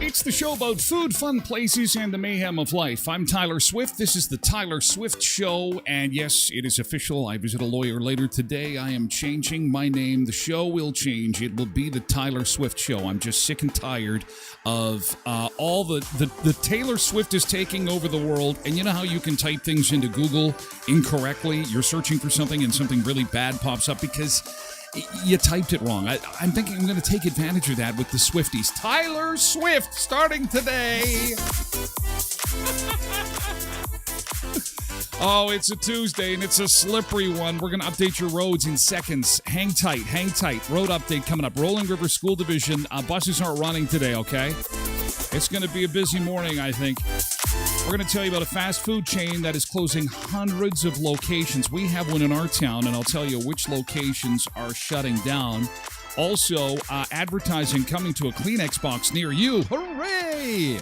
It's the show about food, fun places, and the mayhem of life. I'm Tyler Swift. This is the Tyler Swift Show, and yes, it is official. I visit a lawyer later today. I am changing my name. The show will change. It will be the Tyler Swift Show. I'm just sick and tired of all the Taylor Swift is taking over the world, and you know how you can type things into Google incorrectly? You're searching for something, and something really bad pops up because you typed it wrong. I'm thinking I'm going to take advantage of that with the Swifties. Tyler Swift, starting today. Oh, it's a Tuesday, and it's a slippery one. We're going to update your roads in seconds. Hang tight, hang tight. Road update coming up. Rolling River School Division. Buses aren't running today, okay? It's going to be a busy morning, I think. We're going to tell you about a fast food chain that is closing hundreds of locations. We have one in our town, and I'll tell you which locations are shutting down. Also, advertising coming to a Kleenex box near you. Hooray!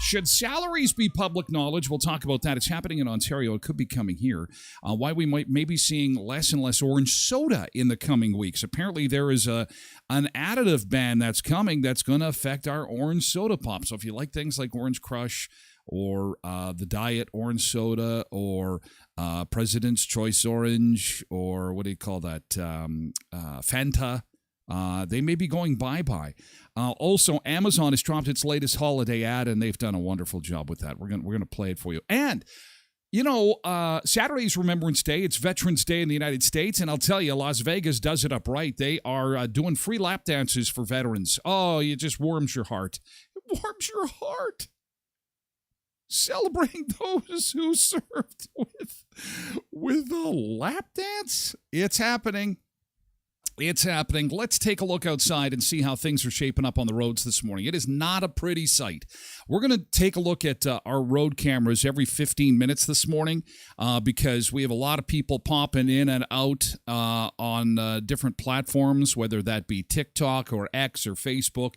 Should salaries be public knowledge? We'll talk about that. It's happening in Ontario. It could be coming here. Why we might maybe seeing less and less orange soda in the coming weeks. Apparently, there is an additive ban that's coming that's going to affect our orange soda pop. So if you like things like Orange Crush or the Diet Orange Soda or President's Choice Orange or what do you call that? Fanta. They may be going bye-bye. Also, Amazon has dropped its latest holiday ad, and they've done a wonderful job with that. We're gonna play it for you. And, you know, Saturday's Remembrance Day. It's Veterans Day in the United States, and I'll tell you, Las Vegas does it up right. They are doing free lap dances for veterans. Oh, it just warms your heart. It warms your heart. Celebrating those who served with a lap dance. It's happening. It's happening. Let's take a look outside and see how things are shaping up on the roads this morning. It is not a pretty sight. We're going to take a look at our road cameras every 15 minutes this morning because we have a lot of people popping in and out on different platforms, whether that be TikTok or X or Facebook.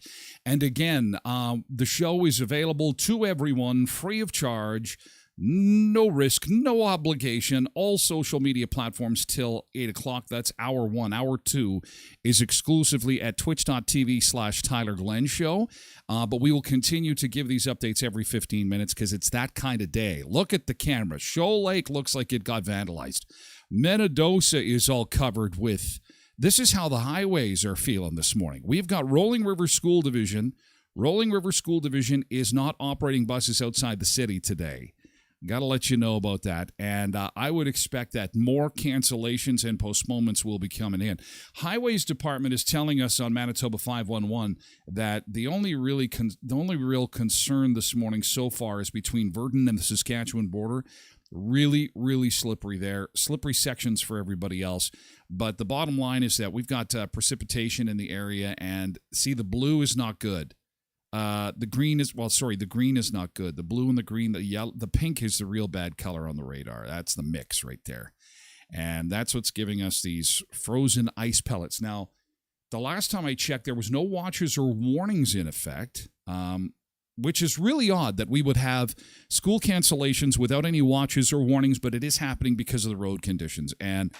And again, the show is available to everyone free of charge. No risk, no obligation. All social media platforms till 8 o'clock. That's hour one. Hour two is exclusively at twitch.tv/Tyler Glenn Show. But we will continue to give these updates every 15 minutes because it's that kind of day. Look at the camera. Shoal Lake looks like it got vandalized. Menidosa is all covered with. This is how the highways are feeling this morning. We've got Rolling River School Division. Rolling River School Division is not operating buses outside the city today. Got to let you know about that. And I would expect that more cancellations and postponements will be coming in. Highways Department is telling us on Manitoba 511 that the only real concern this morning so far is between Virden and the Saskatchewan border. Really, really slippery there. Slippery sections for everybody else. But the bottom line is that we've got precipitation in the area, and see, the blue is not good. The green is not good. The blue and the green, the yellow, the pink is the real bad color on the radar. That's the mix right there. And that's what's giving us these frozen ice pellets. Now, the last time I checked, there was no watches or warnings in effect, which is really odd that we would have school cancellations without any watches or warnings, but it is happening because of the road conditions. And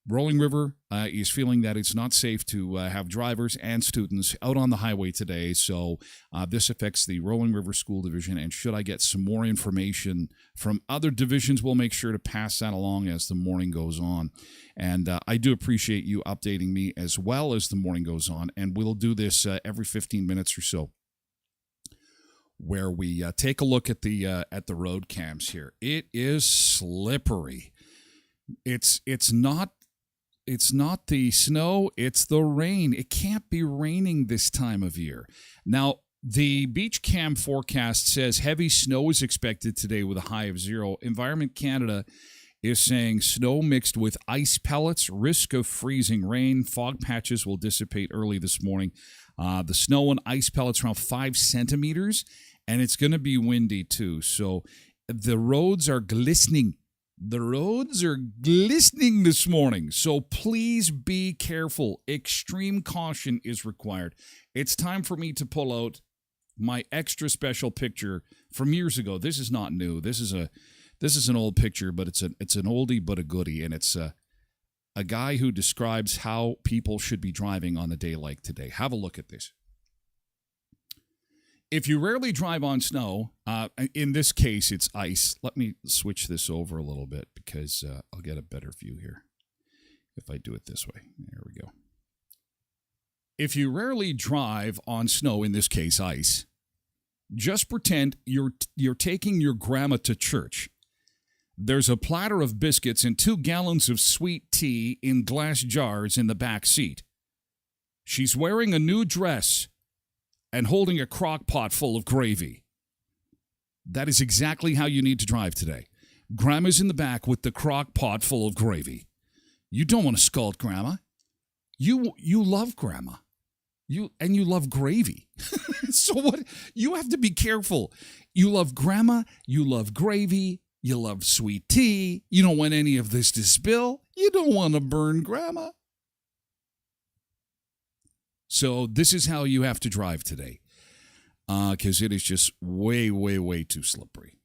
Rolling River is feeling that it's not safe to have drivers and students out on the highway today. So this affects the Rolling River School Division. And should I get some more information from other divisions, we'll make sure to pass that along as the morning goes on. And I do appreciate you updating me as well as the morning goes on. And we'll do this every 15 minutes or so, where we take a look at the road cams here. It is slippery. It's not the snow, it's the rain. It can't be raining this time of year. Now, the beach cam forecast says heavy snow is expected today with a high of 0. Environment Canada is saying snow mixed with ice pellets, risk of freezing rain. Fog patches will dissipate early this morning. The snow and ice pellets around 5 centimeters, and it's going to be windy too. So the roads are glistening. The roads are glistening this morning, so please be careful. Extreme caution is required. It's time for me to pull out my extra special picture from years ago. This is not new. This is an old picture, but it's an oldie but a goodie, and it's a guy who describes how people should be driving on a day like today. Have a look at this. If you rarely drive on snow, in this case, it's ice. Let me switch this over a little bit because I'll get a better view here if I do it this way. There we go. If you rarely drive on snow, in this case, ice, just pretend you're taking your grandma to church. There's a platter of biscuits and 2 gallons of sweet tea in glass jars in the back seat. She's wearing a new dress and holding a crock pot full of gravy. That is exactly how you need to drive today. Grandma's in the back with the crock pot full of gravy. You don't want to scold Grandma. You love Grandma. You love gravy. So what? You have to be careful. You love Grandma. You love gravy. You love sweet tea. You don't want any of this to spill. You don't want to burn Grandma. So this is how you have to drive today, because it is just way, way, way too slippery.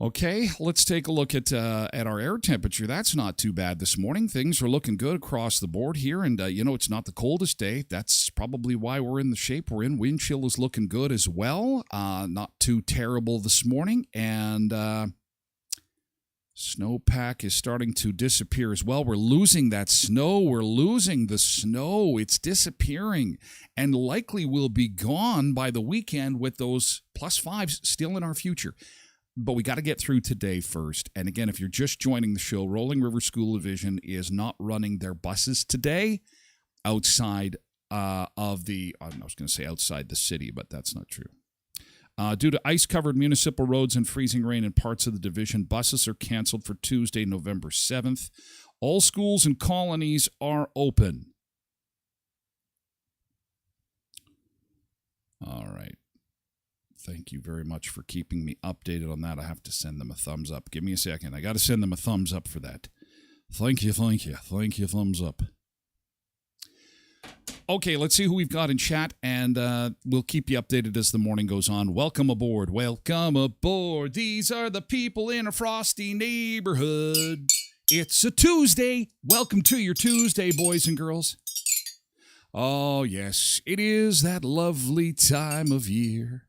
Okay, let's take a look at our air temperature. That's not too bad this morning. Things are looking good across the board here, and it's not the coldest day. That's probably why we're in the shape we're in. Wind chill is looking good as well. Not too terrible this morning, and snowpack is starting to disappear as well. We're losing that snow. We're losing the snow. It's disappearing and likely will be gone by the weekend with those +5s still in our future. But we got to get through today first. And again, if you're just joining the show, Rolling River School Division is not running their buses today outside I was going to say outside the city, but that's not true. Due to ice-covered municipal roads and freezing rain in parts of the division, buses are canceled for Tuesday, November 7th. All schools and colonies are open. All right. Thank you very much for keeping me updated on that. I have to send them a thumbs up. Give me a second. I got to send them a thumbs up for that. Thank you. Thumbs up. Okay, let's see who we've got in chat, and we'll keep you updated as the morning goes on. Welcome aboard. Welcome aboard. These are the people in a frosty neighborhood. It's a Tuesday. Welcome to your Tuesday, boys and girls. Oh, yes, it is that lovely time of year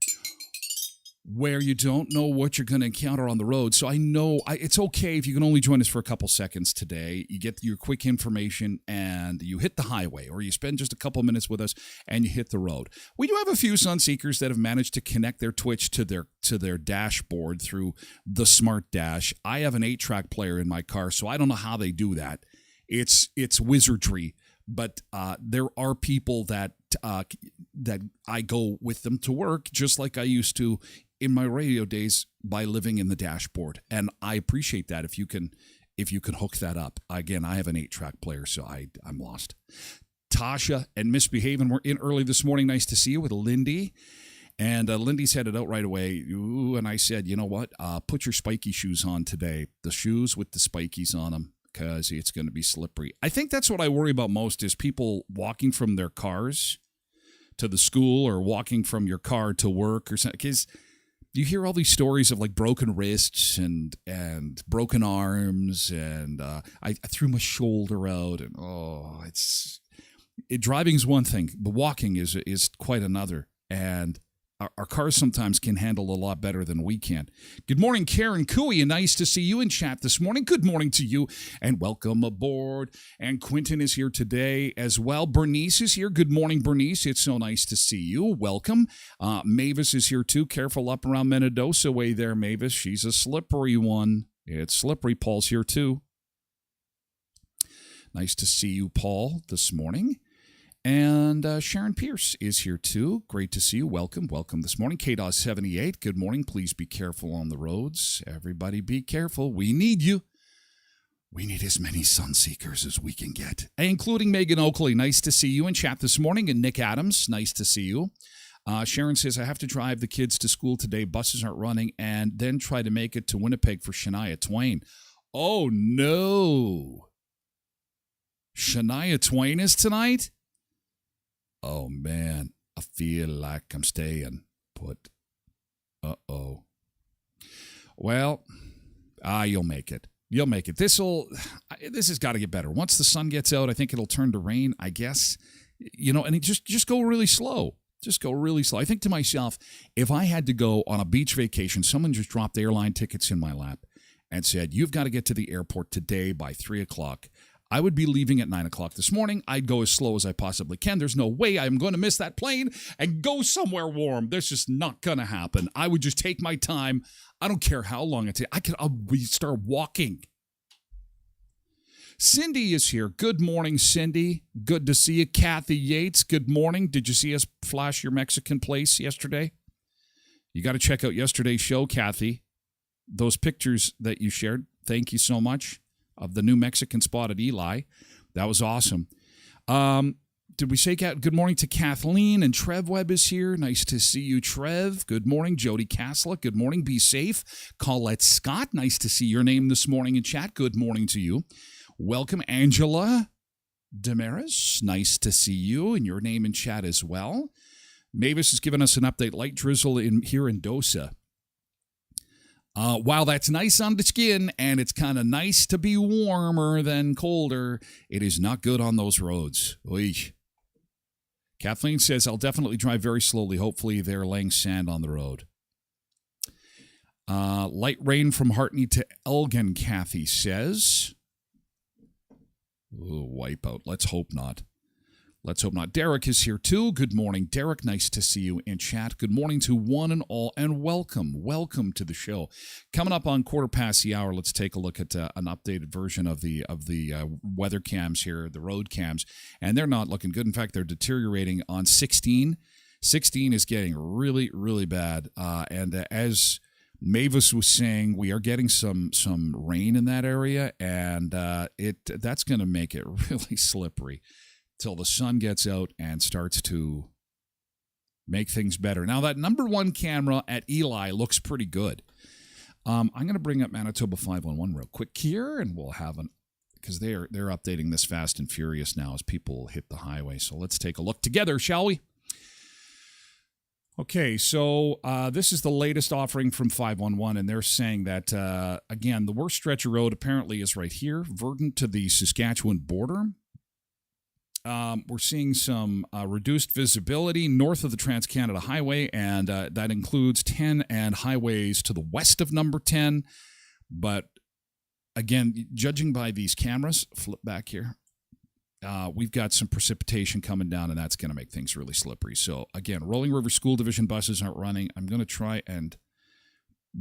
where you don't know what you're going to encounter on the road. So I know it's okay if you can only join us for a couple seconds today. You get your quick information and you hit the highway, or you spend just a couple minutes with us and you hit the road. We do have a few Sunseekers that have managed to connect their Twitch to their dashboard through the Smart Dash. I have an 8-track player in my car, so I don't know how they do that. It's wizardry, but there are people that I go with them to work, just like I used to in my radio days, by living in the dashboard. And I appreciate that if you can hook that up. Again, I have an 8-track player, so I'm lost. Tasha and Misbehaving were in early this morning. Nice to see you with Lindy. And Lindy's headed out right away. Ooh, and I said, you know what? Put your spiky shoes on today. The shoes with the spikies on them, because it's going to be slippery. I think that's what I worry about most, is people walking from their cars to the school, or walking from your car to work or something. Because you hear all these stories of like broken wrists and broken arms, and I threw my shoulder out, and driving's one thing, but walking is quite another. And our cars sometimes can handle a lot better than we can. Good morning, Karen Cooey, and nice to see you in chat this morning. Good morning to you, and welcome aboard. And Quentin is here today as well. Bernice is here. Good morning, Bernice. It's so nice to see you. Welcome. Mavis is here too. Careful up around Mendoza way there, Mavis. She's a slippery one. It's slippery. Paul's here too. Nice to see you, Paul, this morning. And Sharon Pierce is here too. Great to see you. Welcome this morning. KDOS78, good morning. Please be careful on the roads. Everybody be careful. We need you. We need as many Sunseekers as we can get, including Megan Oakley. Nice to see you in chat this morning. And Nick Adams, nice to see you. Sharon says, I have to drive the kids to school today. Buses aren't running, and then try to make it to Winnipeg for Shania Twain. Oh, no. Shania Twain is tonight? Oh, man, I feel like I'm staying put. Uh-oh. Well, you'll make it. You'll make it. This has got to get better. Once the sun gets out, I think it'll turn to rain, I guess. And just go really slow. Just go really slow. I think to myself, if I had to go on a beach vacation, someone just dropped airline tickets in my lap and said, you've got to get to the airport today by 3 o'clock. I would be leaving at 9 o'clock this morning. I'd go as slow as I possibly can. There's no way I'm going to miss that plane and go somewhere warm. That's just not going to happen. I would just take my time. I don't care how long it takes. I'll start walking. Cindy is here. Good morning, Cindy. Good to see you. Kathy Yates, good morning. Did you see us flash your Mexican place yesterday? You got to check out yesterday's show, Kathy. Those pictures that you shared, thank you so much, of the new Mexican spot at Eli. That was awesome. Did we say good morning to Kathleen? And Trev Webb is here. Nice to see you, Trev. Good morning, Jody Castle. Good morning. Be safe. Colette Scott. Nice to see your name this morning in chat. Good morning to you. Welcome, Angela Damaris. Nice to see you and your name in chat as well. Mavis has given us an update. Light drizzle here in Dosa. While that's nice on the skin, and it's kind of nice to be warmer than colder, it is not good on those roads. Oy. Kathleen says, I'll definitely drive very slowly. Hopefully they're laying sand on the road. Light rain from Hartney to Elgin, Kathy says. Ooh, wipeout. Let's hope not. Let's hope not. Derek is here too. Good morning, Derek. Nice to see you in chat. Good morning to one and all, and welcome to the show. Coming up on quarter past the hour, let's take a look at an updated version of the weather cams here, the road cams, and they're not looking good. In fact, they're deteriorating on 16. 16 is getting really, really bad, and as Mavis was saying, we are getting some rain in that area, and that's going to make it really slippery till the sun gets out and starts to make things better. Now, that number one camera at Eli looks pretty good. I'm going to bring up Manitoba 511 real quick here, and we'll have because they're updating this fast and furious now as people hit the highway. So let's take a look together, shall we? Okay, so this is the latest offering from 511, and they're saying that, again, the worst stretch of road apparently is right here, Verdant to the Saskatchewan border. we're seeing some reduced visibility north of the Trans-Canada Highway, and that includes 10 and highways to the west of number 10. But again, judging by these cameras, flip back here, we've got some precipitation coming down, and that's going to make things really slippery. So again, Rolling River School Division buses aren't running. I'm going to try and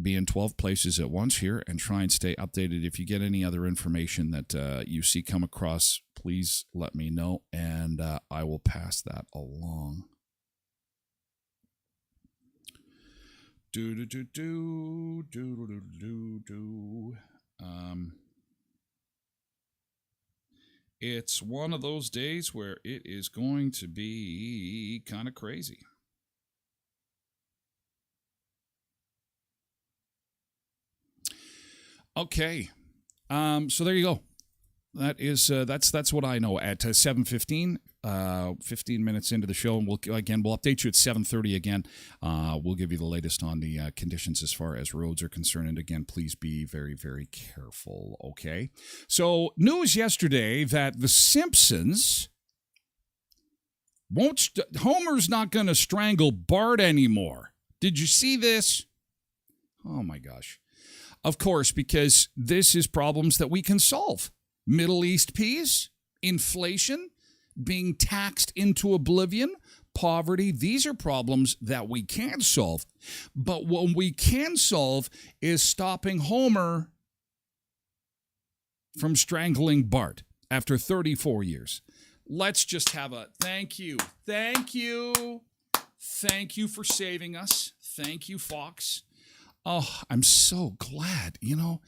be in 12 places at once here and try and stay updated. If you get any other information that you see come across, please let me know, and I will pass that along. It's one of those days where it is going to be kind of crazy. Okay, so there you go. That is that's what I know at 7:15, 15 minutes into the show, and we'll update you at 7:30 again. We'll give you the latest on the conditions as far as roads are concerned, and again, please be very, very careful. Okay, so news yesterday that The Simpsons Homer's not going to strangle Bart anymore. Did you see this? Oh my gosh. Of course, because this is problems that we can solve. Middle East peace, inflation, being taxed into oblivion, poverty. These are problems that we can solve. But what we can solve is stopping Homer from strangling Bart after 34 years. Let's just have a thank you. Thank you. Thank you for saving us. Thank you, Fox. Oh, I'm so glad. You know,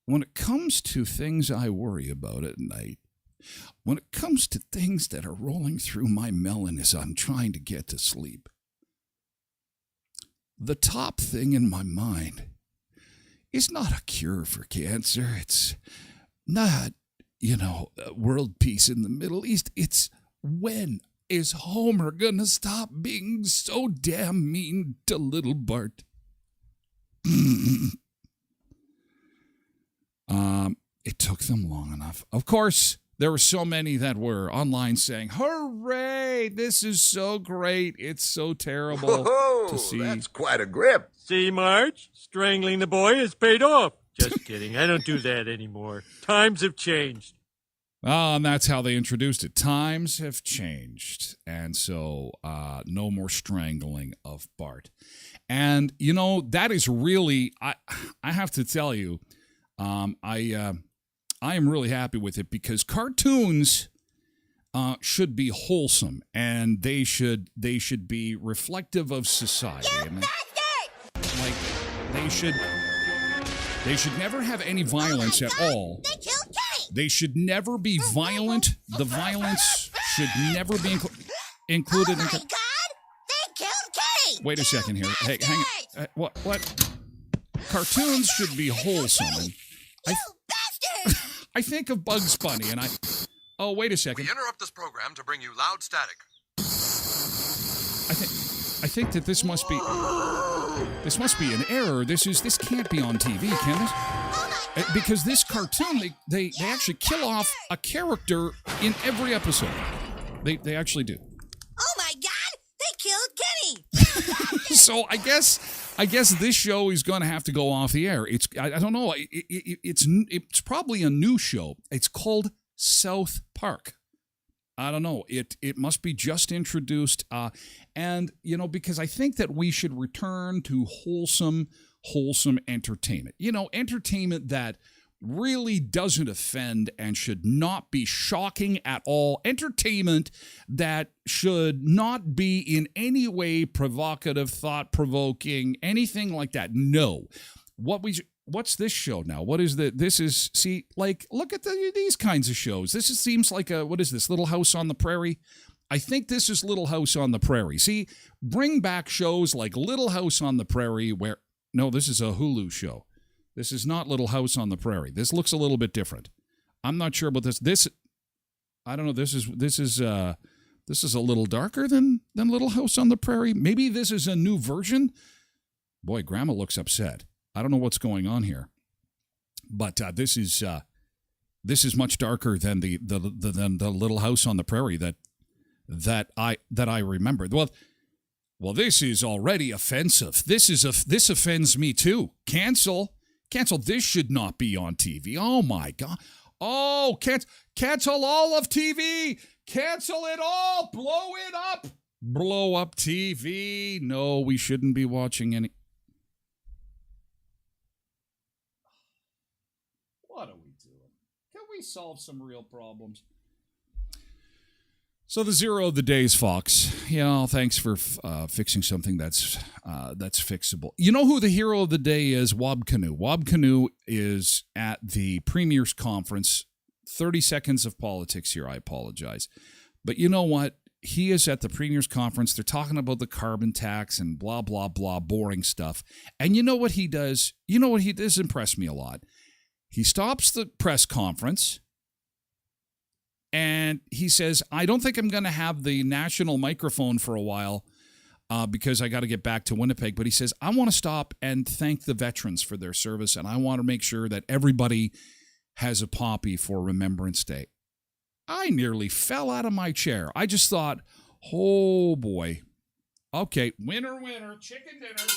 when it comes to things I worry about at night, when it comes to things that are rolling through my melon as I'm trying to get to sleep, the top thing in my mind is not a cure for cancer. It's not, world peace in the Middle East. It's when is Homer going to stop being so damn mean to little Bart? It took them long enough. Of course, there were so many that were online saying, "Hooray! This is so great. It's so terrible to see." That's quite a grip. See, Marge? Strangling the boy has paid off. Just kidding. I don't do that anymore. Times have changed. Oh, and that's how they introduced it. Times have changed. And so no more strangling of Bart. And, that is really, I have to tell you, I am really happy with it because cartoons should be wholesome and they should be reflective of society. They should never have any violence at all. They should never be violent. The violence should never be included. Oh my God! They killed Kitty! Wait a second here. Hey, hang on. What? Cartoons should be wholesome. And You bastard! I think of Bugs Bunny, and oh, wait a second. We interrupt this program to bring you loud static. I think that this must be an error. This can't be on TV, can this? Because this cartoon, they actually kill off a character in every episode. They actually do. Oh my God! They killed Kitty! So I guess this show is going to have to go off the air. I don't know. It's probably a new show. It's called South Park. I don't know. It must be just introduced. And, because I think that we should return to wholesome entertainment. Entertainment that really doesn't offend and should not be shocking at all. Entertainment that should not be in any way provocative, thought-provoking, anything like that. No. What's this show now? What is look at these kinds of shows. This seems like what is this, Little House on the Prairie? I think this is Little House on the Prairie. See, bring back shows like Little House on the Prairie no, this is a Hulu show. This is not Little House on the Prairie. This looks a little bit different. I'm not sure about this. I don't know. This is a little darker than Little House on the Prairie. Maybe this is a new version. Boy, Grandma looks upset. I don't know what's going on here, but this is This is much darker than than the Little House on the Prairie that I remember. Well, this is already offensive. This offends me too. Cancel. This should not be on TV. Oh my God. Oh, cancel all of TV. Cancel it all. Blow it up. Blow up TV. No, we shouldn't be watching any. What are we doing? Can we solve some real problems? So the zero of the day is Fox. Thanks for fixing something that's fixable. You know who the hero of the day is? Wob Canoe. Wob Canoe is at the Premier's Conference. 30 seconds of politics here. I apologize. But you know what? He is at the Premier's Conference. They're talking about the carbon tax and blah, blah, blah, boring stuff. And you know what he does? This impressed me a lot. He stops the press conference. And he says, I don't think I'm going to have the national microphone for a while because I got to get back to Winnipeg. But he says, I want to stop and thank the veterans for their service. And I want to make sure that everybody has a poppy for Remembrance Day. I nearly fell out of my chair. I just thought, oh boy. Okay, winner, chicken dinner.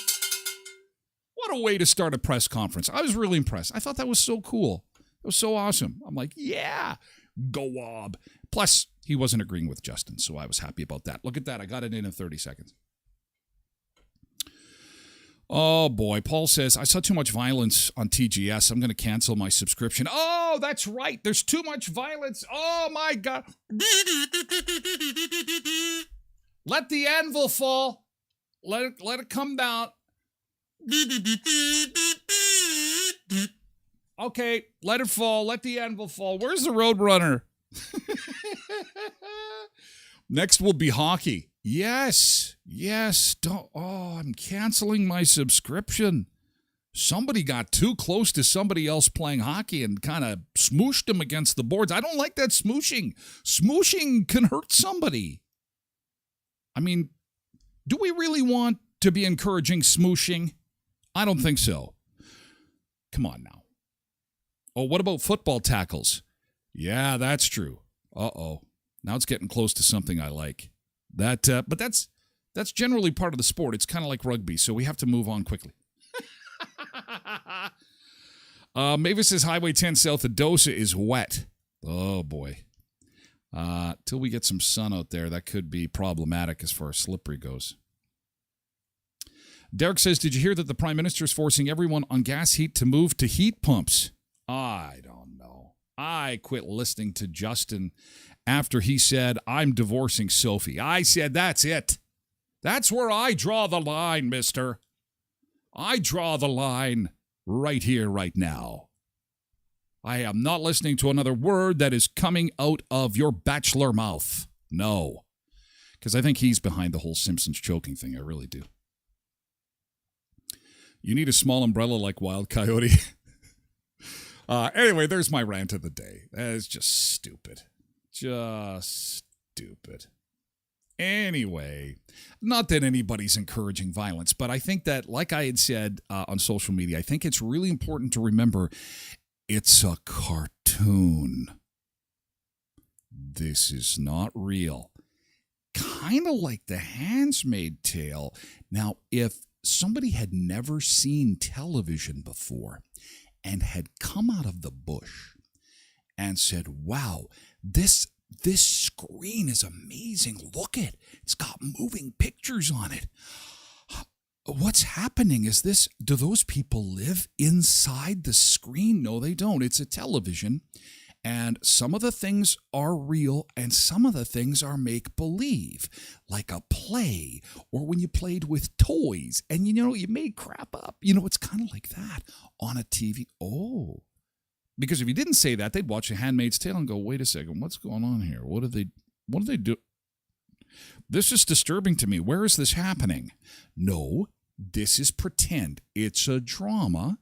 What a way to start a press conference. I was really impressed. I thought that was so cool. It was so awesome. I'm like, yeah. Go Wob. Plus, he wasn't agreeing with Justin, so I was happy about that. Look at that. I got it in 30 seconds. Oh, boy. Paul says, I saw too much violence on TGS. I'm going to cancel my subscription. Oh, that's right. There's too much violence. Oh, my God. Let the anvil fall. Let it come down. Okay, let it fall. Let the anvil fall. Where's the Roadrunner? Next will be hockey. Yes. I'm canceling my subscription. Somebody got too close to somebody else playing hockey and kind of smooshed them against the boards. I don't like that smooshing. Smooshing can hurt somebody. I mean, do we really want to be encouraging smooshing? I don't think so. Come on now. Oh, what about football tackles? Yeah, that's true. Uh-oh. Now it's getting close to something I like. But that's generally part of the sport. It's kind of like rugby, so we have to move on quickly. Mavis says Highway 10 south of Dosa is wet. Oh, boy. Till we get some sun out there, that could be problematic as far as slippery goes. Derek says, did you hear that the Prime Minister is forcing everyone on gas heat to move to heat pumps? I don't know. I quit listening to Justin after he said, I'm divorcing Sophie. I said, that's it. That's where I draw the line, mister. I draw the line right here, right now. I am not listening to another word that is coming out of your bachelor mouth. No. Because I think he's behind the whole Simpsons choking thing. I really do. You need a small umbrella like Wild Coyote. Anyway, there's my rant of the day. That is just stupid. Just stupid. Anyway, not that anybody's encouraging violence, but I think that, like I had said on social media, I think it's really important to remember it's a cartoon. This is not real. Kind of like The Handmaid's Tale. Now, if somebody had never seen television before and had come out of the bush and said, wow, this screen is amazing. Look at it. It's got moving pictures on it. What's happening is this, do those people live inside the screen? No, they don't. It's a television. And some of the things are real and some of the things are make-believe, like a play or when you played with toys and, you made crap up. It's kind of like that on a TV. Oh, because if you didn't say that, they'd watch A Handmaid's Tale and go, wait a second, what's going on here? What do they do? This is disturbing to me. Where is this happening? No, this is pretend. It's a drama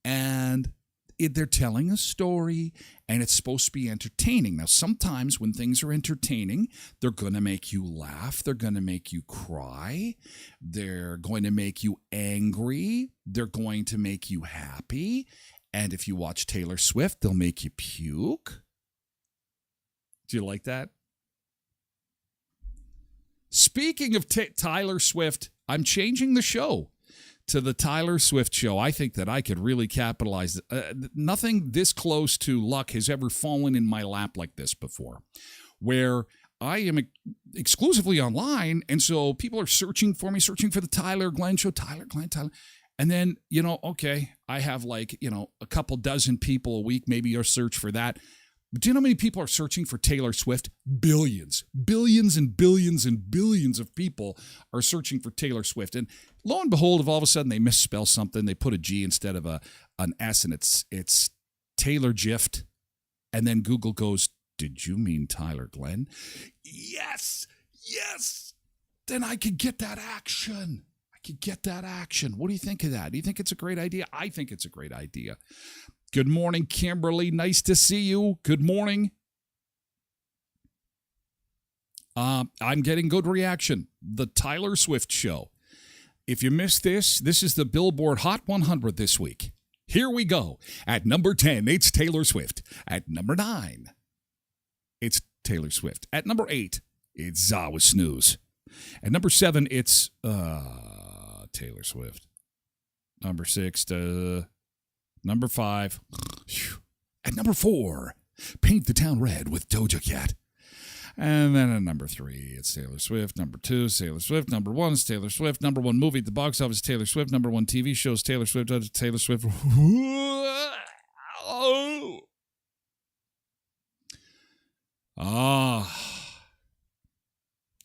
and they're telling a story, and it's supposed to be entertaining. Now, sometimes when things are entertaining, they're going to make you laugh. They're going to make you cry. They're going to make you angry. They're going to make you happy. And if you watch Taylor Swift, they'll make you puke. Do you like that? Speaking of Tyler Swift, I'm changing the show to the Tyler Swift show. I think that I could really capitalize. Nothing this close to luck has ever fallen in my lap like this before, where I am exclusively online, and so people are searching for me, searching for the Tyler Glenn show, Tyler. And then, okay, I have a couple dozen people a week, maybe you'll search for that. But do you know how many people are searching for Taylor Swift? Billions and billions and billions of people are searching for Taylor Swift. And lo and behold, if all of a sudden they misspell something, they put a G instead of an S, and it's Taylor Gift. And then Google goes, did you mean Tyler Glenn? Yes. Then I could get that action. What do you think of that? Do you think it's a great idea? I think it's a great idea. Good morning, Kimberly. Nice to see you. Good morning. I'm getting good reaction. The Tyler Swift Show. If you missed this is the Billboard Hot 100 this week. Here we go. At number 10, it's Taylor Swift. At number 9, it's Taylor Swift. At number 8, it's Zawa Snooze. At number 7, it's Taylor Swift. Number 6, number 5. At number 4, Paint the Town Red with Doja Cat. And then at number 3, it's Taylor Swift. Number 2, Taylor Swift. Number 1 is Taylor Swift. Number 1 movie at the box office, Taylor Swift. Number 1 TV show is Taylor Swift. Taylor Swift.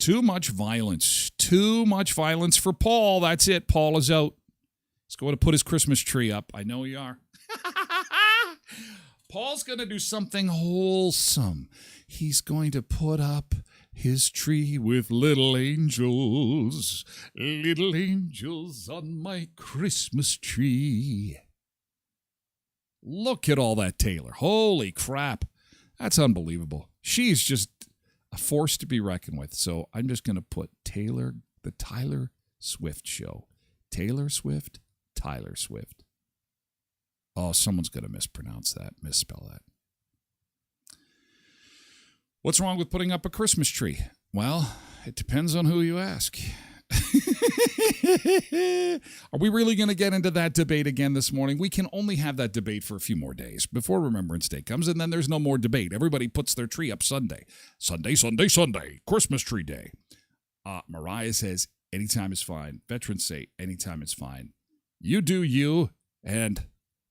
Too much violence. Too much violence for Paul. That's it. Paul is out. He's going to put his Christmas tree up. I know you are. Paul's going to do something wholesome. He's going to put up his tree with little angels on my Christmas tree. Look at all that, Taylor. Holy crap. That's unbelievable. She's just a force to be reckoned with. So I'm just going to put the Tyler Swift Show. Taylor Swift, Tyler Swift. Oh, someone's going to misspell that. What's wrong with putting up a Christmas tree? Well, it depends on who you ask. Are we really going to get into that debate again this morning? We can only have that debate for a few more days before Remembrance Day comes, and then there's no more debate. Everybody puts their tree up Sunday. Sunday, Christmas tree day. Mariah says, anytime is fine. Veterans say, anytime is fine. You do you, and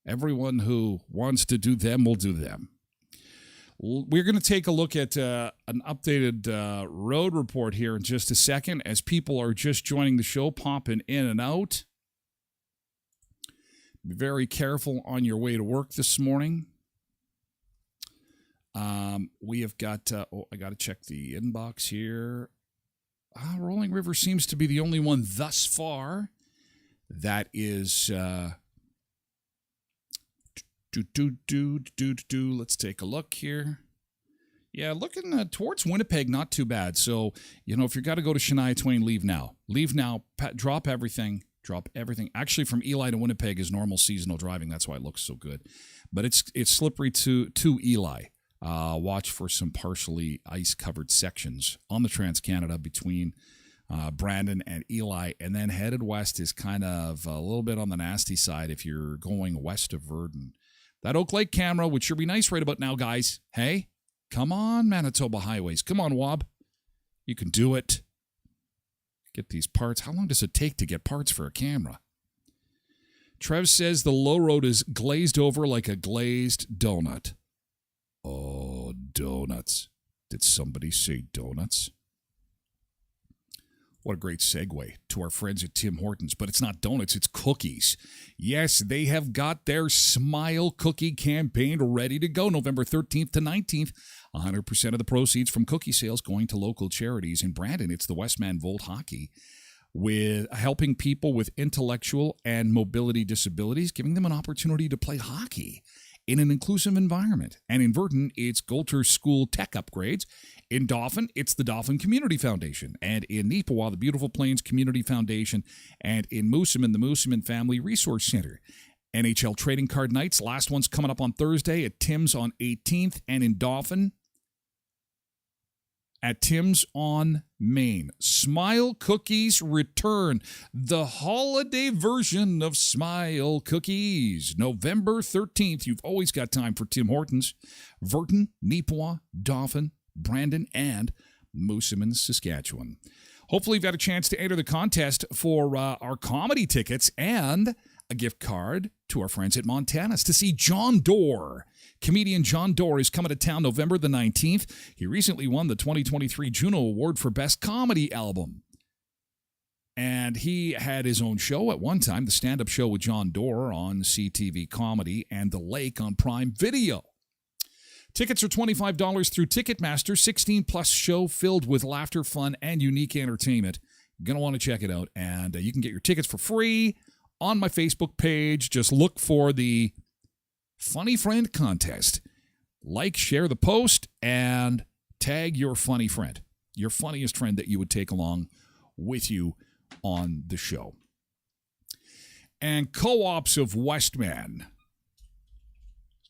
everyone who wants to do them will do them. We're going to take a look at an updated road report here in just a second as people are just joining the show, popping in and out. Be very careful on your way to work this morning. We have got, I got to check the inbox here. Rolling River seems to be the only one thus far that is... Let's take a look here. Yeah, looking towards Winnipeg, not too bad. So, if you've got to go to Shania Twain, leave now. Leave now. Drop everything. Actually, from Eli to Winnipeg is normal seasonal driving. That's why it looks so good. But it's slippery to Eli. Watch for some partially ice-covered sections on the Trans-Canada between Brandon and Eli. And then headed west is kind of a little bit on the nasty side if you're going west of Verdun. That Oak Lake camera would sure be nice right about now, guys. Hey, come on, Manitoba Highways. Come on, Wob. You can do it. Get these parts. How long does it take to get parts for a camera? Trev says the low road is glazed over like a glazed donut. Oh, donuts. Did somebody say donuts? What a great segue to our friends at Tim Hortons. But it's not donuts, it's cookies. Yes, they have got their Smile Cookie campaign ready to go November 13th to 19th. 100% of the proceeds from cookie sales going to local charities. In Brandon, it's the Westman Volt Hockey, with helping people with intellectual and mobility disabilities, giving them an opportunity to play hockey in an inclusive environment. And in Verdun, it's Golter School Tech Upgrades. In Dauphin, it's the Dauphin Community Foundation. And in Neepawa, the Beautiful Plains Community Foundation. And in Moosomin, the Moosomin Family Resource Center. NHL trading card nights. Last one's coming up on Thursday at Tim's on 18th and in Dauphin at Tim's on Main. Smile Cookies return. The holiday version of Smile Cookies. November 13th. You've always got time for Tim Hortons. Virton, Neepawa, Dauphin, Brandon, and Moosomin, Saskatchewan. Hopefully you've got a chance to enter the contest for our comedy tickets and a gift card to our friends at Montana's to see John Doerr. Comedian John Doerr is coming to town November the 19th. He recently won the 2023 Juno Award for Best Comedy Album. And he had his own show at one time, the stand-up show with John Doerr on CTV Comedy and The Lake on Prime Video. Tickets are $25 through Ticketmaster, 16-plus show filled with laughter, fun, and unique entertainment. You're going to want to check it out, and you can get your tickets for free on my Facebook page. Just look for the Funny Friend Contest. Like, share the post, and tag your funny friend, your funniest friend that you would take along with you on the show. And Co-ops of Westman.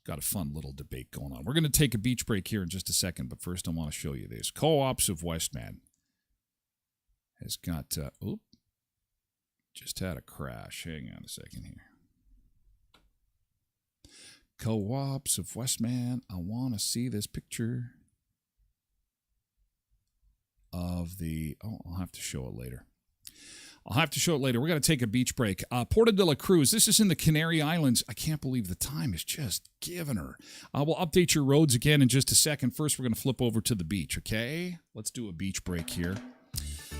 Got a fun little debate going on. We're going to take a beach break here in just a second, but first I want to show you this. Co-ops of Westman has got, just had a crash. Hang on a second here. Co-ops of Westman. I want to see this picture of the, I'll have to show it later. We're going to take a beach break. Porta de la Cruz. This is in the Canary Islands. I can't believe the time is just giving her. We'll update your roads again in just a second. First, we're going to flip over to the beach, okay? Let's do a beach break here.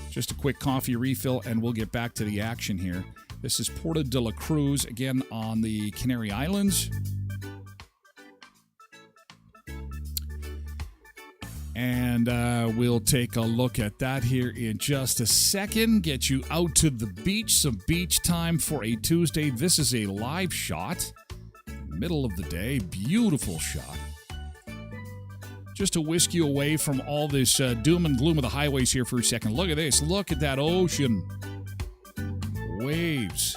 Just a quick coffee refill, and we'll get back to the action here. This is Porta de la Cruz, again on the Canary Islands. And we'll take a look at that here in just a second. Get you out to the beach. Some beach time for a Tuesday. This is a live shot. Middle of the day. Beautiful shot. Just to whisk you away from all this doom and gloom of the highways here for a second. Look at this. Look at that ocean. Waves.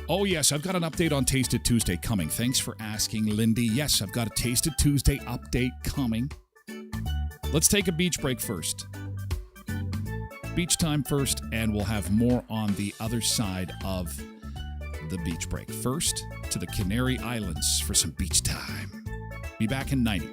Oh, yes, I've got an update on Taste It Tuesday coming. Thanks for asking, Lindy. Yes, I've got a Taste It Tuesday update coming. Let's take a beach break first. Beach time first, and we'll have more on the other side of the beach break. First, to the Canary Islands for some beach time. Be back in 90.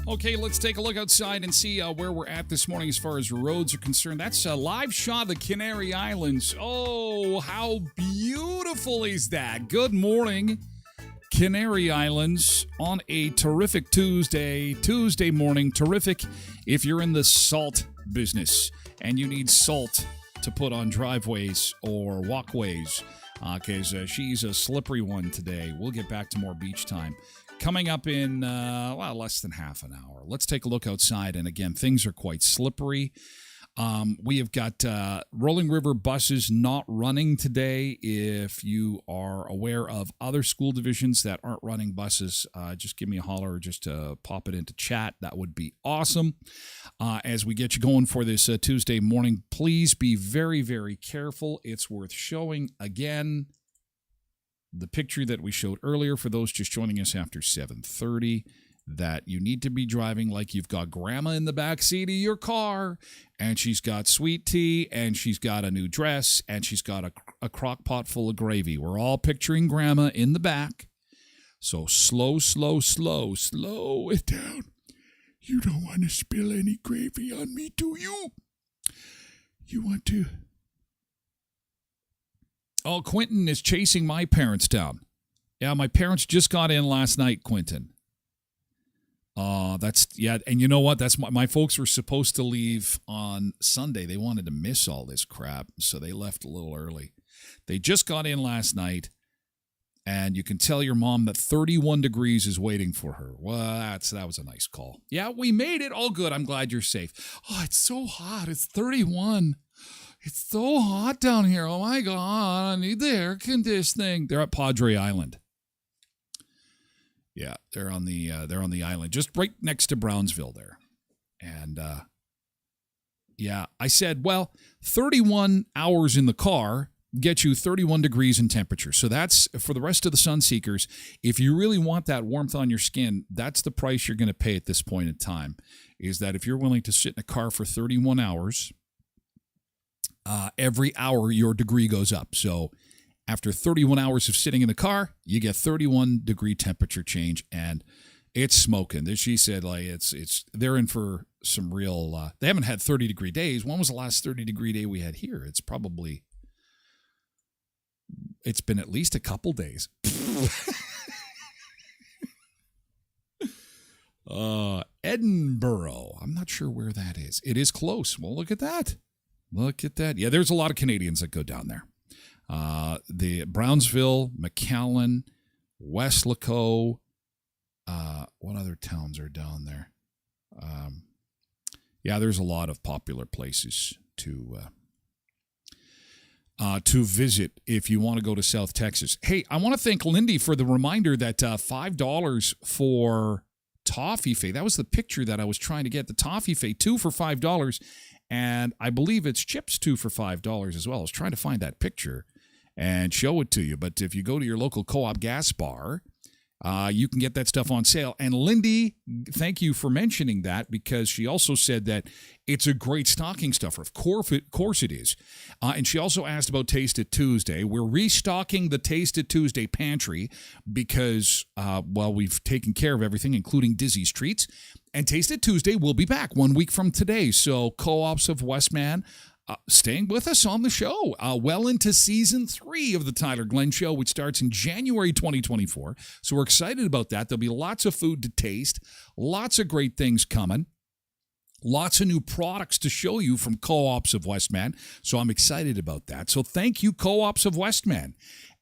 Okay, let's take a look outside and see where we're at this morning as far as roads are concerned. That's a live shot of the Canary Islands. Oh, how beautiful is that? Good morning, Canary Islands, on a terrific Tuesday morning. Terrific if you're in the salt business and you need salt to put on driveways or walkways, because she's a slippery one today. We'll get back to more beach time coming up in less than half an hour. Let's take a look outside, and again, things are quite slippery. We have got Rolling River buses not running today. If you are aware of other school divisions that aren't running buses, just give me a holler or just pop it into chat. That would be awesome. As we get you going for this Tuesday morning, please be very, very careful. It's worth showing again the picture that we showed earlier for those just joining us after 7:30. That you need to be driving like you've got grandma in the back seat of your car, and she's got sweet tea, and she's got a new dress, and she's got a crock pot full of gravy. We're all picturing grandma in the back. So slow it down. You don't want to spill any gravy on me, do you? You want to... Oh, Quentin is chasing my parents down. Yeah, my parents just got in last night, Quentin. And you know what? That's my folks were supposed to leave on Sunday. They wanted to miss all this crap, so they left a little early. They just got in last night, and you can tell your mom that 31 degrees is waiting for her. Well, that was a nice call. Yeah, we made it. All good. I'm glad you're safe. Oh, it's so hot. It's 31. It's so hot down here. Oh my God, I need the air conditioning. They're at Padre Island. Yeah, they're on the island, just right next to Brownsville there. And yeah, I said, well, 31 hours in the car get you 31 degrees in temperature. So that's for the rest of the sun seekers. If you really want that warmth on your skin, that's the price you're going to pay at this point in time, is that if you're willing to sit in a car for 31 hours, every hour your degree goes up. So after 31 hours of sitting in the car, you get 31 degree temperature change, and it's smoking. She said, like, they're in for some real. They haven't had 30-degree days. When was the last 30-degree day we had here? It's been at least a couple days. Edinburgh. I'm not sure where that is. It is close. Well, look at that. Yeah, there's a lot of Canadians that go down there. The Brownsville, McAllen, Westlaco. What other towns are down there? Yeah, there's a lot of popular places to visit if you want to go to South Texas. Hey, I want to thank Lindy for the reminder that $5 for toffee. That was the picture that I was trying to get. The toffee, 2 for $5. And I believe it's chips 2 for $5 as well. I was trying to find that picture and show it to you. But if you go to your local co-op gas bar, you can get that stuff on sale. And Lindy, thank you for mentioning that, because she also said that it's a great stocking stuffer. Of course it is. And she also asked about Taste It Tuesday. We're restocking the Taste It Tuesday pantry because, we've taken care of everything, including Dizzy's Treats. And Taste It Tuesday will be back 1 week from today. So Co-ops of Westman, staying with us on the show well into season 3 of the Tyler Glenn Show, which starts in January 2024. So we're excited about that. There'll be lots of food to taste, lots of great things coming, lots of new products to show you from Co-ops of Westman. So I'm excited about that. So thank you, Co-ops of Westman.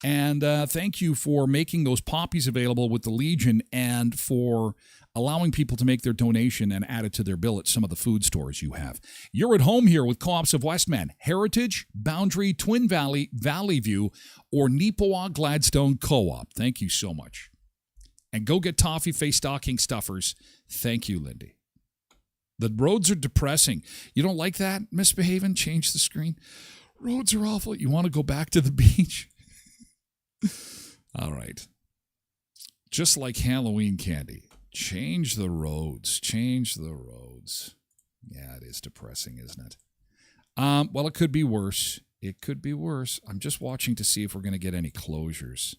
And thank you for making those poppies available with the Legion, and for allowing people to make their donation and add it to their bill at some of the food stores you have. You're at home here with Co-ops of Westman, Heritage, Boundary, Twin Valley, Valley View, or Neepawa Gladstone Co-op. Thank you so much. And go get Toffee Face stocking stuffers. Thank you, Lindy. The roads are depressing. You don't like that? Misbehaving? Change the screen. Roads are awful. You want to go back to the beach? All right. Just like Halloween candy. Change the roads. Change the roads. Yeah, it is depressing, isn't it? Well, it could be worse. It could be worse. I'm just watching to see if we're going to get any closures.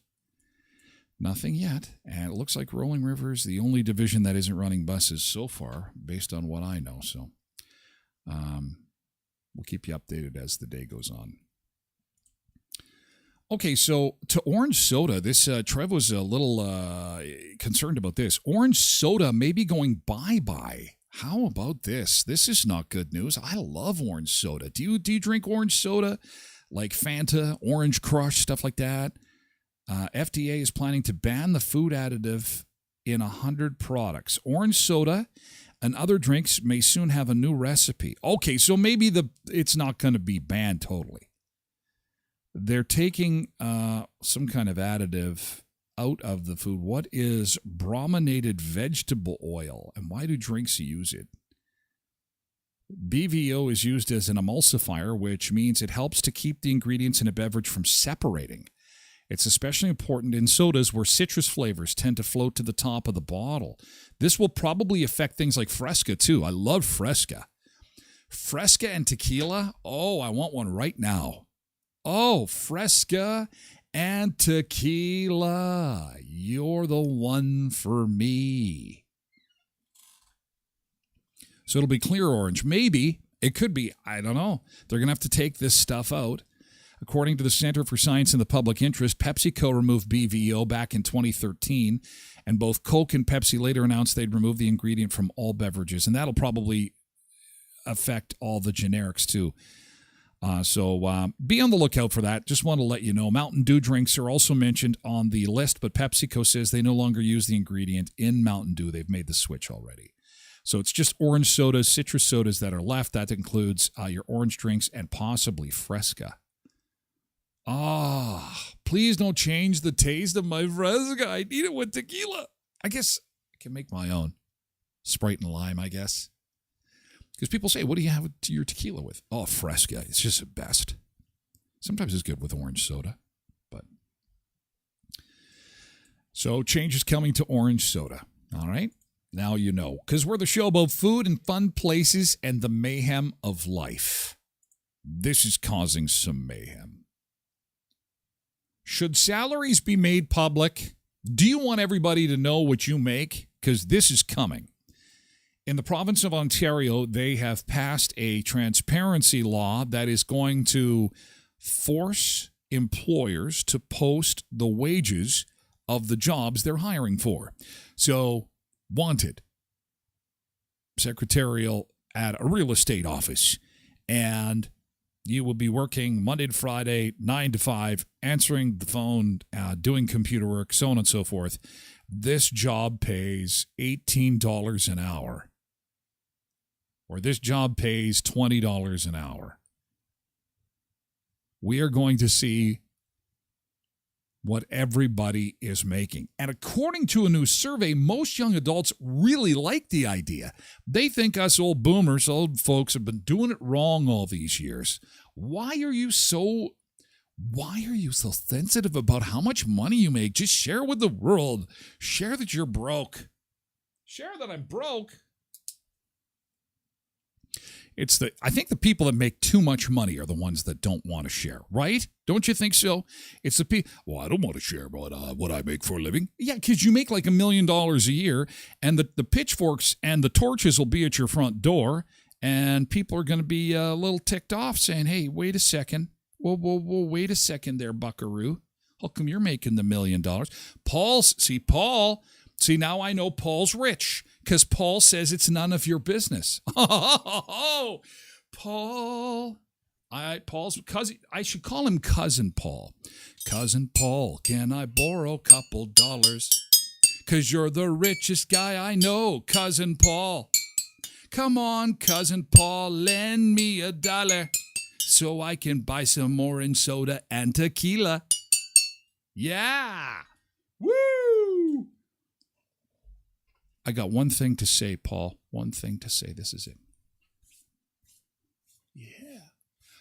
Nothing yet. And it looks like Rolling River is the only division that isn't running buses so far, based on what I know. So we'll keep you updated as the day goes on. Okay, so to orange soda, this Trev was a little concerned about this. Orange soda may be going bye-bye. How about this? This is not good news. I love orange soda. Do you drink orange soda? Like Fanta, Orange Crush, stuff like that? FDA is planning to ban the food additive in 100 products. Orange soda and other drinks may soon have a new recipe. Okay, so maybe it's not going to be banned totally. They're taking some kind of additive out of the food. What is brominated vegetable oil, and why do drinks use it? BVO is used as an emulsifier, which means it helps to keep the ingredients in a beverage from separating. It's especially important in sodas where citrus flavors tend to float to the top of the bottle. This will probably affect things like Fresca, too. I love Fresca. Fresca and tequila? Oh, I want one right now. Oh, Fresca and tequila. You're the one for me. So it'll be clear orange. Maybe. It could be. I don't know. They're going to have to take this stuff out. According to the Center for Science and the Public Interest, PepsiCo removed BVO back in 2013, and both Coke and Pepsi later announced they'd remove the ingredient from all beverages, and that'll probably affect all the generics too. So be on the lookout for that. Just want to let you know. Mountain Dew drinks are also mentioned on the list, but PepsiCo says they no longer use the ingredient in Mountain Dew. They've made the switch already. So it's just orange sodas, citrus sodas that are left. That includes your orange drinks and possibly Fresca. Please don't change the taste of my Fresca. I need it with tequila. I guess I can make my own. Sprite and lime, I guess. Because people say, what do you have your tequila with? Oh, Fresca. It's just the best. Sometimes it's good with orange soda. But so change is coming to orange soda. All right? Now you know. Because we're the show about food and fun places and the mayhem of life. This is causing some mayhem. Should salaries be made public? Do you want everybody to know what you make? Because this is coming. In the province of Ontario, they have passed a transparency law that is going to force employers to post the wages of the jobs they're hiring for. So, wanted, secretarial at a real estate office, and you will be working Monday to Friday, 9 to 5, answering the phone, doing computer work, so on and so forth. This job pays $18 an hour. Or this job pays $20 an hour. We are going to see what everybody is making. And according to a new survey, most young adults really like the idea. They think us old boomers, old folks, have been doing it wrong all these years. Why are you so sensitive about how much money you make? Just share with the world. Share that you're broke. Share that I'm broke. I think the people that make too much money are the ones that don't want to share, right? Don't you think so? It's the people, I don't want to share what I make for a living. Yeah, because you make like $1 million a year, and the pitchforks and the torches will be at your front door, and people are going to be a little ticked off saying, hey, wait a second. Whoa, wait a second there, buckaroo. How come you're making the $1 million? Paul, now I know Paul's rich. Because Paul says it's none of your business. Oh, Paul. Paul's cousin. I should call him Cousin Paul. Cousin Paul, can I borrow a couple dollars? Because you're the richest guy I know, Cousin Paul. Come on, Cousin Paul, lend me $1 so I can buy some orange soda and tequila. Yeah. Woo! I got one thing to say, Paul. One thing to say. This is it. Yeah.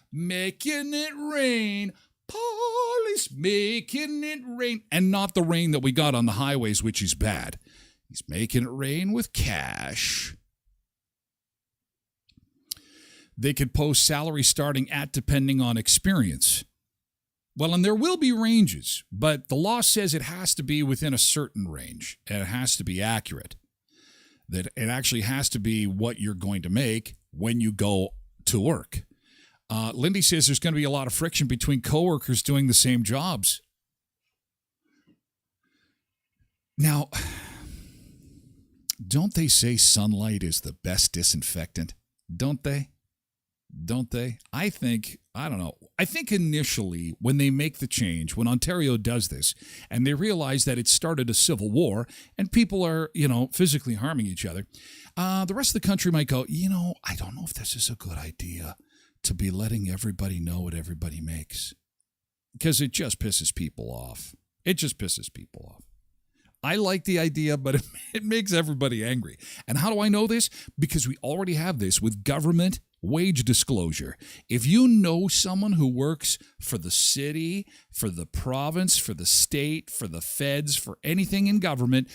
Making it rain. Paul is making it rain. And not the rain that we got on the highways, which is bad. He's making it rain with cash. They could post salary starting at depending on experience. Well, and there will be ranges, but the law says it has to be within a certain range, and it has to be accurate. That it actually has to be what you're going to make when you go to work. Lindy says there's going to be a lot of friction between coworkers doing the same jobs. Now, don't they say sunlight is the best disinfectant? Don't they? Don't they? I don't know. I think initially when they make the change, when Ontario does this, and they realize that it started a civil war and people are, physically harming each other, the rest of the country might go, I don't know if this is a good idea to be letting everybody know what everybody makes. Because it just pisses people off. It just pisses people off. I like the idea, but it makes everybody angry. And how do I know this? Because we already have this with government wage disclosure. If you know someone who works for the city, for the province, for the state, for the feds, for anything in government,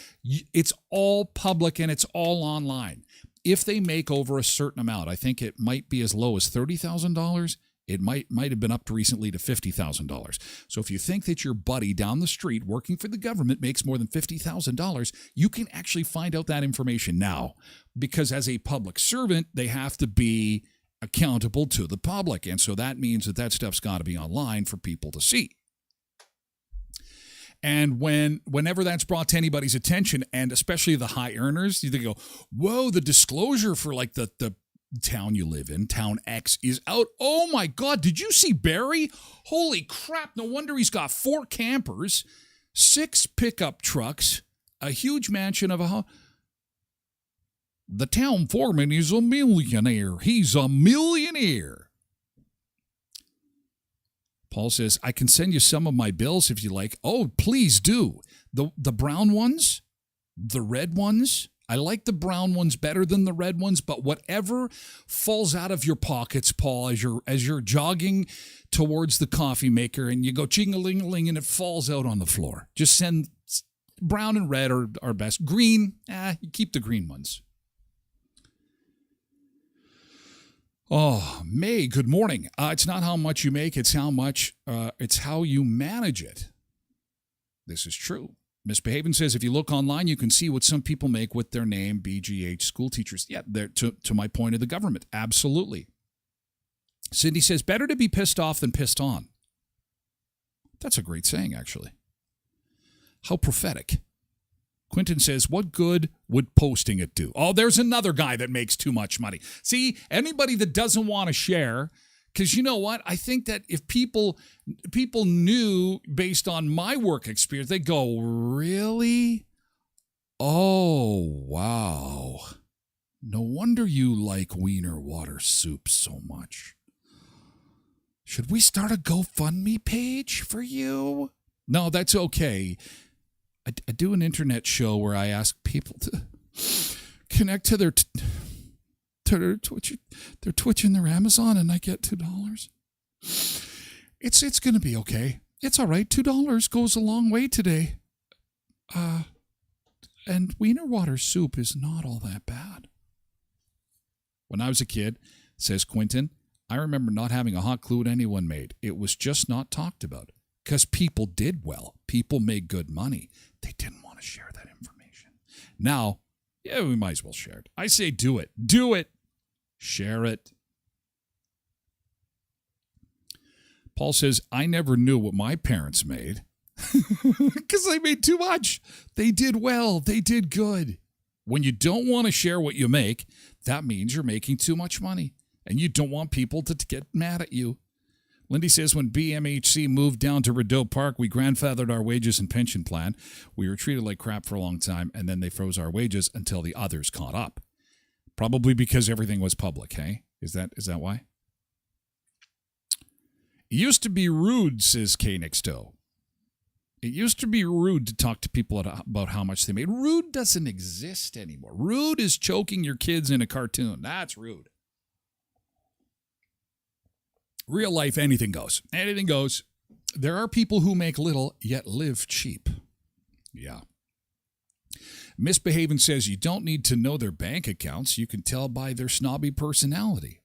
it's all public and it's all online. If they make over a certain amount, I think it might be as low as $30,000. It might have been up to recently to $50,000. So if you think that your buddy down the street working for the government makes more than $50,000, you can actually find out that information now. Because as a public servant, they have to be accountable to the public. And so that means that stuff's got to be online for people to see. And whenever that's brought to anybody's attention, and especially the high earners, they go, whoa, the disclosure for like the town you live in, town X, is out. Oh my God, did you see Barry? Holy crap, no wonder he's got 4 campers, 6 pickup trucks, a huge mansion of a house. The town foreman is a millionaire. He's a millionaire. Paul says, I can send you some of my bills if you like. Oh, please do. The brown ones, the red ones, I like the brown ones better than the red ones, but whatever falls out of your pockets, Paul, as you're jogging towards the coffee maker and you go ching-a-ling-a-ling and it falls out on the floor. Just send brown and red are best. Green, you keep the green ones. Oh, May, good morning. It's not how much you make, it's how you manage it. This is true. Misbehaving says, if you look online, you can see what some people make with their name, BGH, school teachers. Yeah, to my point of the government. Absolutely. Cindy says, better to be pissed off than pissed on. That's a great saying, actually. How prophetic. Quentin says, what good would posting it do? Oh, there's another guy that makes too much money. See, anybody that doesn't want to share, because you know what? I think that if people knew based on my work experience, they go, really? Oh, wow. No wonder you like wiener water soup so much. Should we start a GoFundMe page for you? No, that's okay. I do an internet show where I ask people to connect to their Twitch and their Amazon, and I get $2. It's going to be okay. It's all right. $2 goes a long way today. And wiener water soup is not all that bad. When I was a kid, says Quentin, I remember not having a hot clue what anyone made. It was just not talked about because people did well. People made good money. They didn't want to share that information. Now, yeah, we might as well share it. I say do it. Do it. Share it. Paul says, I never knew what my parents made because they made too much. They did well. They did good. When you don't want to share what you make, that means you're making too much money and you don't want people to get mad at you. Lindy says, when BMHC moved down to Rideau Park, we grandfathered our wages and pension plan. We were treated like crap for a long time, and then they froze our wages until the others caught up. Probably because everything was public, hey? Is that why? It used to be rude, says K. Nixto. It used to be rude to talk to people about how much they made. Rude doesn't exist anymore. Rude is choking your kids in a cartoon. That's rude. Real life, anything goes. Anything goes. There are people who make little, yet live cheap. Yeah. Misbehaving says you don't need to know their bank accounts. You can tell by their snobby personality.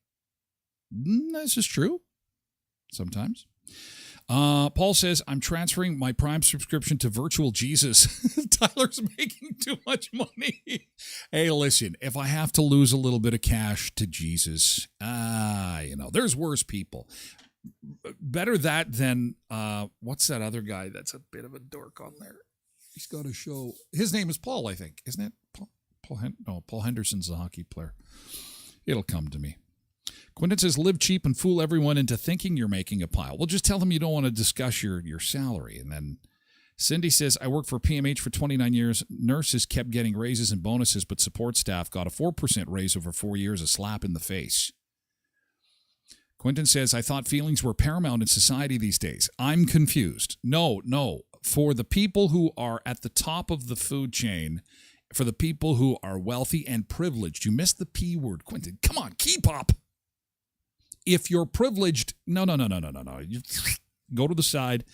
This is true. Sometimes. Paul says, I'm transferring my Prime subscription to Virtual Jesus. Tyler's making too much money. Hey, listen, if I have to lose a little bit of cash to Jesus, there's worse people. Better that than, what's that other guy that's a bit of a dork on there? He's got a show. His name is Paul, I think. Isn't it? Paul Henderson's a hockey player. It'll come to me. Quentin says, live cheap and fool everyone into thinking you're making a pile. Well, just tell them you don't want to discuss your salary. And then Cindy says, I worked for PMH for 29 years. Nurses kept getting raises and bonuses, but support staff got a 4% raise over 4 years, a slap in the face. Quentin says, I thought feelings were paramount in society these days. I'm confused. No. For the people who are at the top of the food chain, for the people who are wealthy and privileged, you missed the P word, Quentin. Come on, keep up. If you're privileged, no. You go to the side.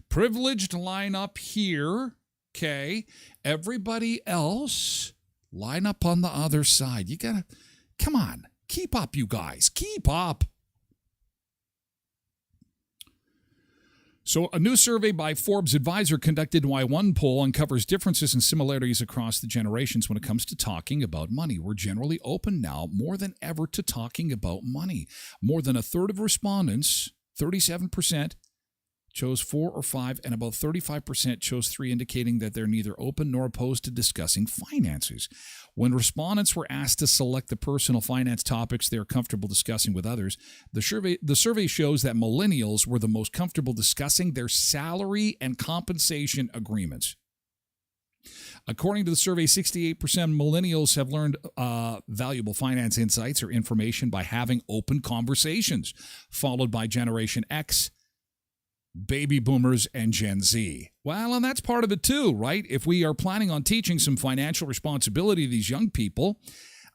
Privileged line up here, okay? Everybody else, line up on the other side. You gotta, come on, keep up, you guys. Keep up. So a new survey by Forbes Advisor conducted by one poll uncovers differences and similarities across the generations when it comes to talking about money. We're generally open now more than ever to talking about money. More than a third of respondents, 37%, chose 4 or 5, and about 35% chose 3, indicating that they're neither open nor opposed to discussing finances. When respondents were asked to select the personal finance topics they are comfortable discussing with others, the survey shows that millennials were the most comfortable discussing their salary and compensation agreements. According to the survey, 68% of millennials have learned valuable finance insights or information by having open conversations, followed by Generation X, Baby Boomers, and Gen Z. Well, and that's part of it too, right? If we are planning on teaching some financial responsibility to these young people,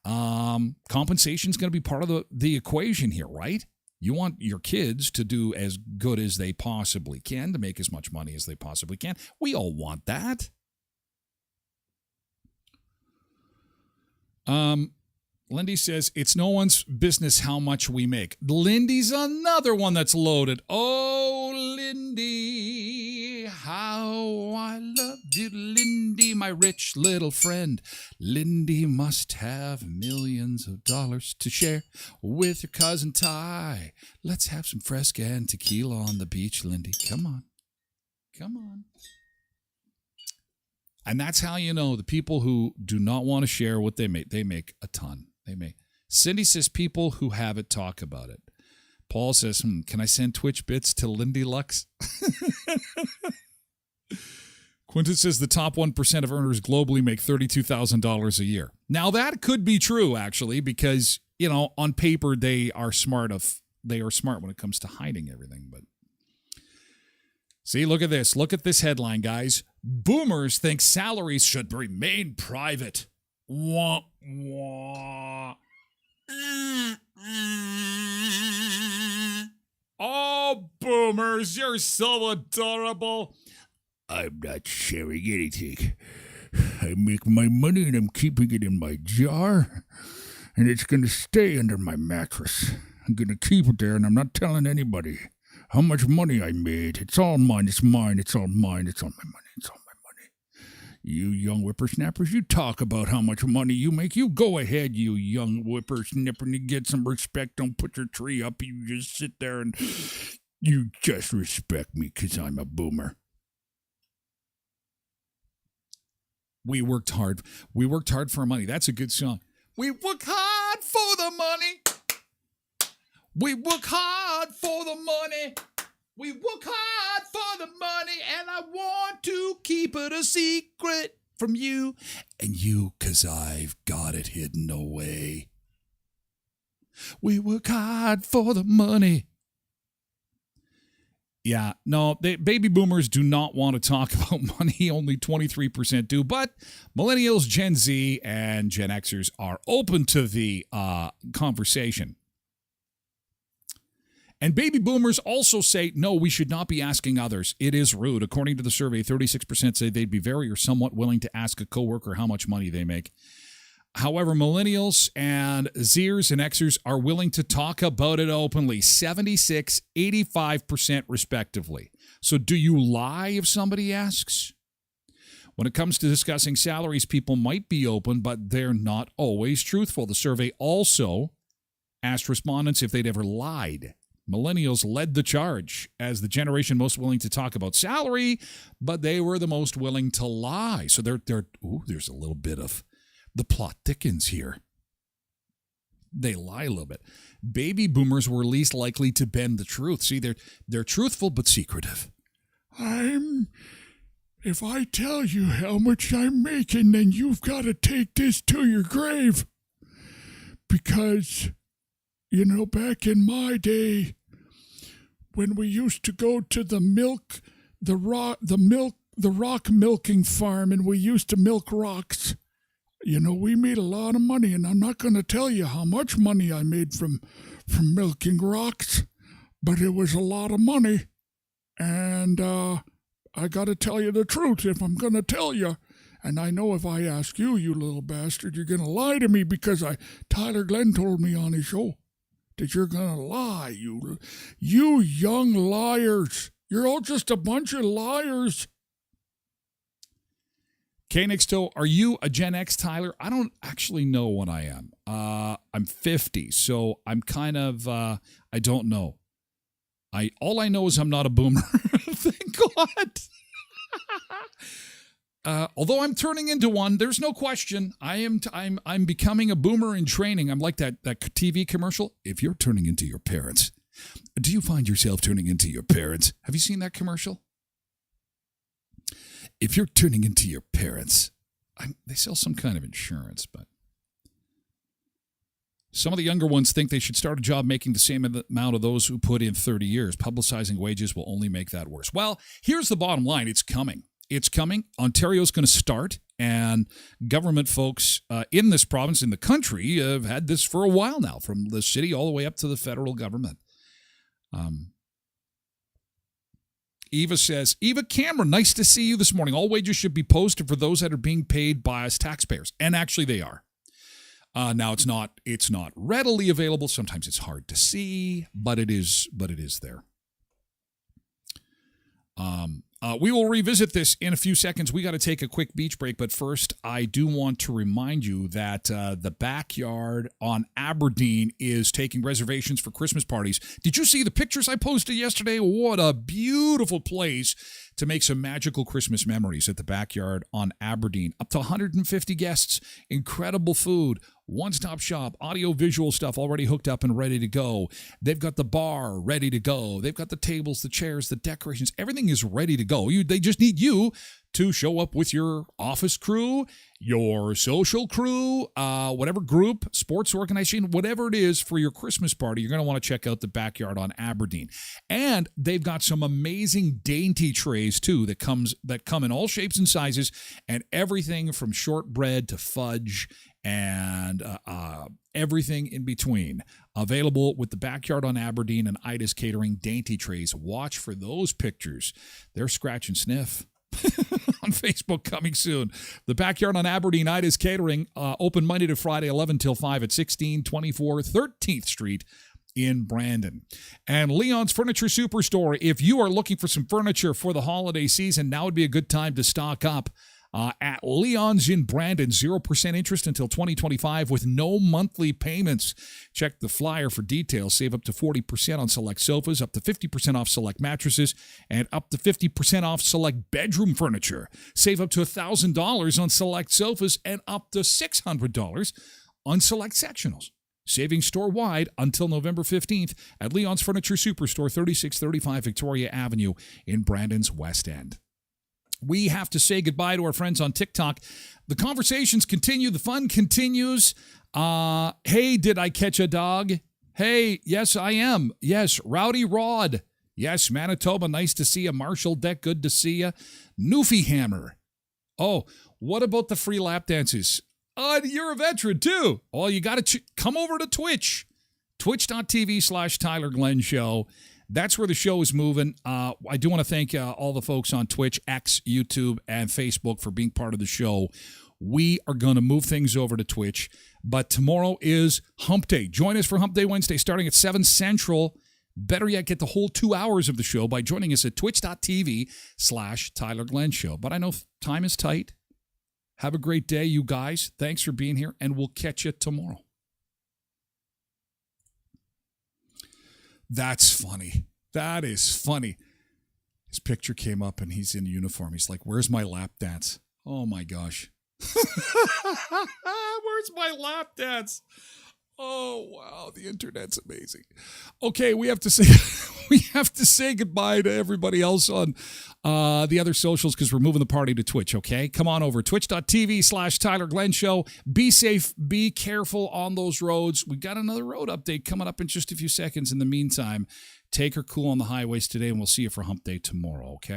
compensation is going to be part of the equation here, right? You want your kids to do as good as they possibly can, to make as much money as they possibly can. We all want that. Lindy says, it's no one's business how much we make. Lindy's another one that's loaded. Oh, Lindy, how I love you, Lindy, my rich little friend. Lindy must have millions of dollars to share with your cousin Ty. Let's have some Fresca and tequila on the beach, Lindy. Come on. And that's how you know the people who do not want to share what they make a ton. They may. Cindy says people who have it talk about it. Paul says, can I send Twitch bits to Lindy Lux? Quentin says the top 1% of earners globally make $32,000 a year. Now that could be true, actually, because, on paper they are smart when it comes to hiding everything. But see, look at this. Look at this headline, guys. Boomers think salaries should remain private. Wah, wah. Oh, boomers, you're so adorable. I'm not sharing anything. I make my money and I'm keeping it in my jar, and it's going to stay under my mattress. I'm going to keep it there, and I'm not telling anybody how much money I made. It's all mine. It's mine. It's all mine. It's all my money. It's all my money. You young whippersnappers, you talk about how much money you make. You go ahead, you young whippersnapper, and you get some respect. Don't put your tree up. You just sit there and you just respect me because I'm a boomer. We worked hard. We worked hard for our money. That's a good song. We work hard for the money. We work hard for the money. We work hard for the money, and I want to keep it a secret from you and you, 'cause I've got it hidden away. We work hard for the money. Yeah, no, baby boomers do not want to talk about money. Only 23% do, but millennials, Gen Z, and Gen Xers are open to the conversation. And baby boomers also say, no, we should not be asking others. It is rude. According to the survey, 36% say they'd be very or somewhat willing to ask a coworker how much money they make. However, millennials and Zers and Xers are willing to talk about it openly, 76, 85% respectively. So do you lie if somebody asks? When it comes to discussing salaries, people might be open, but they're not always truthful. The survey also asked respondents if they'd ever lied. Millennials led the charge as the generation most willing to talk about salary, but they were the most willing to lie. So there's a little bit of the plot thickens here. They lie a little bit. Baby boomers were least likely to bend the truth. See, they're truthful but secretive. If I tell you how much I'm making, then you've got to take this to your grave. Because, back in my day, when we used to go to the rock milking farm, and we used to milk rocks, we made a lot of money, and I'm not going to tell you how much money I made from milking rocks, but it was a lot of money, and I got to tell you the truth if I'm going to tell you. And I know if I ask you, you little bastard, you're going to lie to me because Tyler Glenn told me on his show that you're going to lie, you young liars. You're all just a bunch of liars. K-Nixto, are you a Gen X, Tyler? I don't actually know what I am. I'm 50, so I'm kind of, I don't know. All I know is I'm not a boomer. Thank God. Although I'm turning into one, there's no question. I'm becoming a boomer in training. I'm like that TV commercial. If you're turning into your parents, do you find yourself turning into your parents? Have you seen that commercial? If you're turning into your parents, they sell some kind of insurance, but some of the younger ones think they should start a job making the same amount of those who put in 30 years. Publicizing wages will only make that worse. Well, here's the bottom line. It's coming. It's coming. Ontario's going to start, and government folks in this province, in the country, have had this for a while now, from the city all the way up to the federal government. Eva says, Eva Cameron, nice to see you this morning. All wages should be posted for those that are being paid by us taxpayers. And actually they are. Now it's not readily available. Sometimes it's hard to see, but it is there. We will revisit this in a few seconds. We got to take a quick beach break, but first, I do want to remind you that the Backyard on Aberdeen is taking reservations for Christmas parties. Did you see the pictures I posted yesterday? What a beautiful place to make some magical Christmas memories at the Backyard on Aberdeen. Up to 150 guests, incredible food, one-stop shop, audio-visual stuff already hooked up and ready to go. They've got the bar ready to go. They've got the tables, the chairs, the decorations. Everything is ready to go. They just need you to show up with your office crew, your social crew, whatever group, sports organization, whatever it is for your Christmas party. You're going to want to check out the Backyard on Aberdeen. And they've got some amazing dainty trays, too, that come in all shapes and sizes, and everything from shortbread to fudge and everything in between. Available with the Backyard on Aberdeen and Ida's Catering dainty trays. Watch for those pictures. They're scratch and sniff. On Facebook coming soon. The Backyard on Aberdeen, Ida's Catering, open Monday to Friday, 11 till 5 at 1624 13th Street in Brandon. And Leon's Furniture Superstore. If you are looking for some furniture for the holiday season, now would be a good time to stock up. At Leon's in Brandon, 0% interest until 2025 with no monthly payments. Check the flyer for details. Save up to 40% on select sofas, up to 50% off select mattresses, and up to 50% off select bedroom furniture. Save up to $1,000 on select sofas and up to $600 on select sectionals. Saving store-wide until November 15th at Leon's Furniture Superstore, 3635 Victoria Avenue in Brandon's West End. We have to say goodbye to our friends on TikTok. The conversations continue. The fun continues. Hey, did I catch a dog? Hey, yes, I am. Yes, Rowdy Rod. Yes, Manitoba, nice to see you. Marshall Deck, good to see you. Newfie Hammer. Oh, what about the free lap dances? You're a veteran, too. Oh, you got to come over to Twitch. Twitch.tv/Tyler Glenn Show. That's where the show is moving. I do want to thank all the folks on Twitch, X, YouTube, and Facebook for being part of the show. we are going to move things over to Twitch. But tomorrow is Hump Day. Join us for Hump Day Wednesday starting at 7 Central. Better yet, get the whole 2 hours of the show by joining us at twitch.tv/Tyler Glenn Show. But I know time is tight. Have a great day, you guys. Thanks for being here, and we'll catch you tomorrow. That's funny. That is funny. His picture came up, and he's in uniform. He's like, where's my lap dance? Oh, my gosh. Where's my lap dance? Oh, wow, the internet's amazing. Okay, we have to say goodbye to everybody else on the other socials because we're moving the party to Twitch, okay? Come on over, twitch.tv/Tyler Glenn Show. Be safe, be careful on those roads. We've got another road update coming up in just a few seconds. In the meantime, take her cool on the highways today, and we'll see you for Hump Day tomorrow, okay?